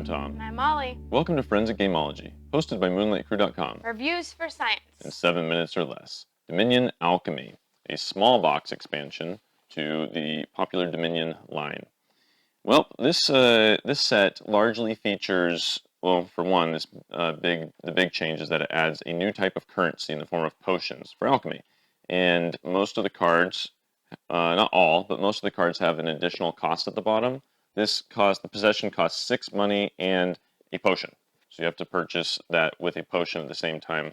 Tom. And I'm Molly. Welcome to Friends at Gameology, hosted by MoonlightCrew.com. Reviews for science. In 7 minutes or less. Dominion Alchemy, a small box expansion to the popular Dominion line. Well, this set largely features, well, for one, the big change is that it adds a new type of currency in the form of potions for alchemy. And most of the cards, not all, but most of the cards have an additional cost at the bottom. The possession costs 6 money and a potion. So you have to purchase that with a potion at the same time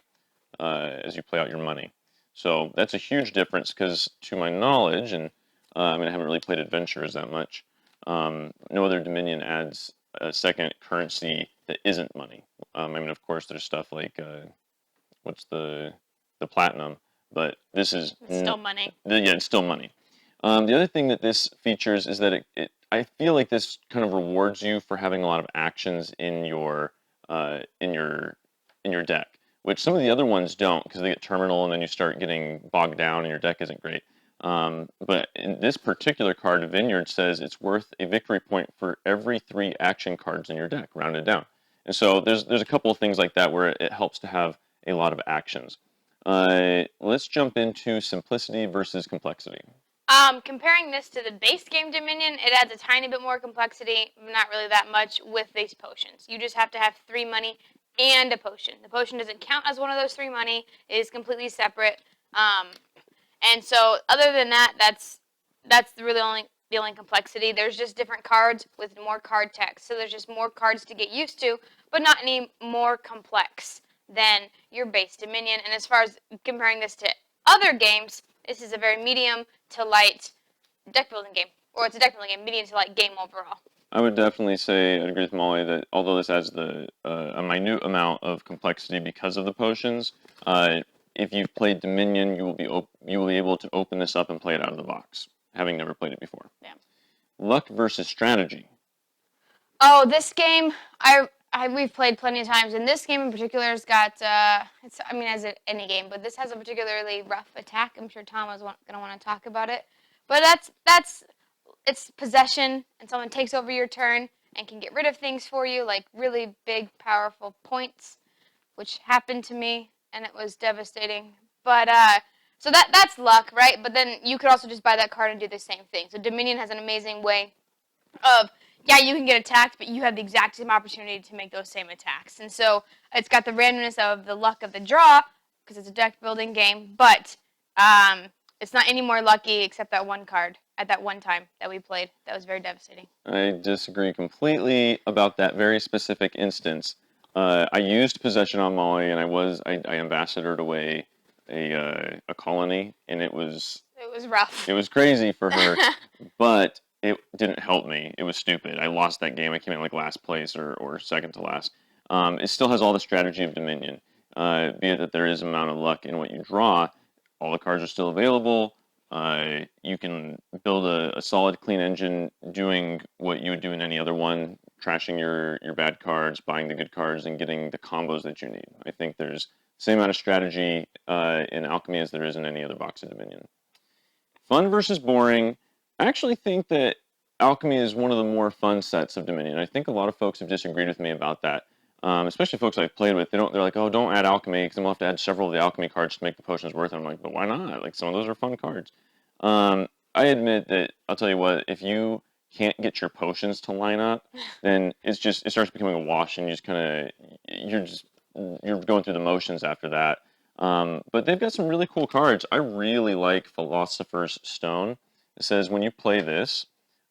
as you play out your money. So that's a huge difference because, to my knowledge, and I haven't really played Adventures that much, no other Dominion adds a second currency that isn't money. Of course, there's stuff like, what's the platinum, but this is... It's still money. It's still money. The other thing that this features is that I feel like this kind of rewards you for having a lot of actions in your deck, which some of the other ones don't, because they get terminal and then you start getting bogged down and your deck isn't great. But in this particular card, Vineyard says it's worth a victory point for every 3 action cards in your deck, rounded down. And so there's a couple of things like that where it helps to have a lot of actions. Let's jump into simplicity versus complexity. Comparing this to the base game Dominion, it adds a tiny bit more complexity, not really that much, with these potions. You just have to have 3 money and a potion. The potion doesn't count as one of those 3 money. It is completely separate. And so, other than that, that's really the only complexity. There's just different cards with more card text. So there's just more cards to get used to, but not any more complex than your base Dominion. And as far as comparing this to other games, this is a very medium to light deck building game. Or it's a deck building game, medium to light game overall. I would definitely say, I'd agree with Molly, that although this adds a minute amount of complexity because of the potions, if you've played Dominion, you will be able to open this up and play it out of the box, having never played it before. Yeah. Luck versus strategy. Oh, this game, we've played plenty of times, and this game in particular has got, as any game, but this has a particularly rough attack. I'm sure Tom is going to want to talk about it. But it's possession, and someone takes over your turn and can get rid of things for you, like really big, powerful points, which happened to me, and it was devastating. But, so that's luck, right? But then you could also just buy that card and do the same thing. So Dominion has an amazing way of, yeah, you can get attacked, but you have the exact same opportunity to make those same attacks. And so it's got the randomness of the luck of the draw, because it's a deck building game, but it's not any more lucky except that one card at that one time that we played. That was very devastating. I disagree completely about that very specific instance. I used possession on Molly, and I ambassadored away a colony, and it was rough. It was crazy for her, but it didn't help me. It was stupid. I lost that game. I came in like last place or second to last. It still has all the strategy of Dominion, be it that there is an amount of luck in what you draw. All the cards are still available. You can build a solid, clean engine doing what you would do in any other one, trashing your bad cards, buying the good cards, and getting the combos that you need. I think there's the same amount of strategy in Alchemy as there is in any other box of Dominion. Fun versus boring. I actually think that Alchemy is one of the more fun sets of Dominion. I think a lot of folks have disagreed with me about that, especially folks I've played with. They're like, oh, don't add Alchemy because I'm going to have to add several of the Alchemy cards to make the potions worth it. I'm like, but why not? Like, some of those are fun cards. I admit that, I'll tell you what, if you can't get your potions to line up, then it starts becoming a wash, and you're going through the motions after that. But they've got some really cool cards. I really like Philosopher's Stone. It says when you play this,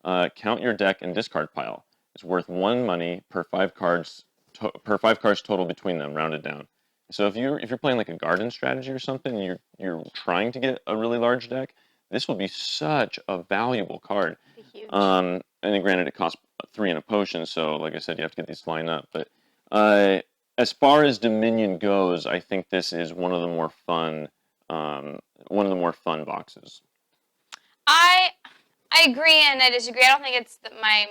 count your deck and discard pile. It's worth 1 money per 5 cards total between them, rounded down. So if you're playing like a garden strategy or something, and you're trying to get a really large deck, this will be such a valuable card. Huge. And then granted, it costs 3 in a potion, so like I said, you have to get these to line up. But as far as Dominion goes, I think this is one of the more fun boxes. I agree and I disagree. I don't think it's my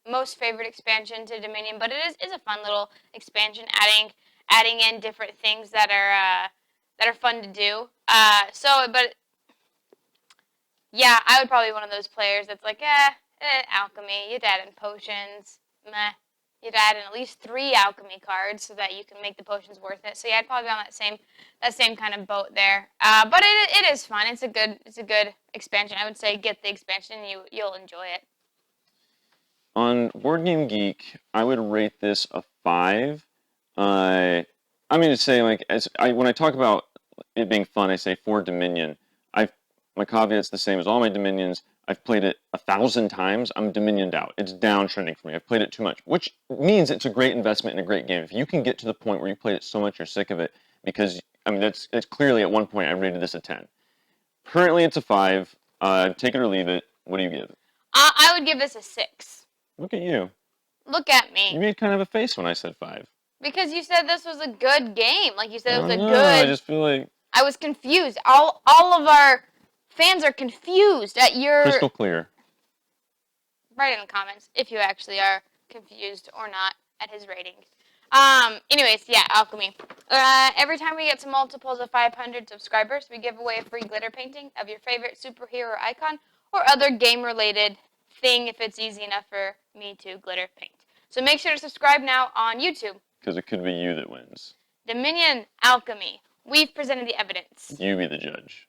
most favorite expansion to Dominion, but it is a fun little expansion, adding in different things that are fun to do. But yeah, I would probably be one of those players that's like, Alchemy, you add in potions, meh. You'd add in at least 3 alchemy cards so that you can make the potions worth it. So yeah, I'd probably be on that same kind of boat there. But it is fun. It's a good expansion. I would say get the expansion. You'll enjoy it. On Board Game Geek, I would rate this a 5. Uh, I'm going to say, like, when I talk about it being fun, I say for Dominion. My caveat's the same as all my Dominions. I've played it 1,000 times. I'm Dominioned out. It's downtrending for me. I've played it too much, which means it's a great investment in a great game. If you can get to the point where you played it so much you're sick of it, because I mean that's clearly at one point I rated this a 10. Currently it's a 5. Take it or leave it. What do you give? I would give this a 6. Look at you. Look at me. You made kind of a face when I said 5. Because you said this was a good game. Like you said it was a No, good. I just feel like I was confused. All of our fans are confused at your. crystal clear. Write in the comments if you actually are confused or not at his ratings. Anyways, yeah, Alchemy. Every time we get to multiples of 500 subscribers, we give away a free glitter painting of your favorite superhero icon or other game-related thing if it's easy enough for me to glitter paint. So make sure to subscribe now on YouTube. Because it could be you that wins. Dominion Alchemy. We've presented the evidence. You be the judge.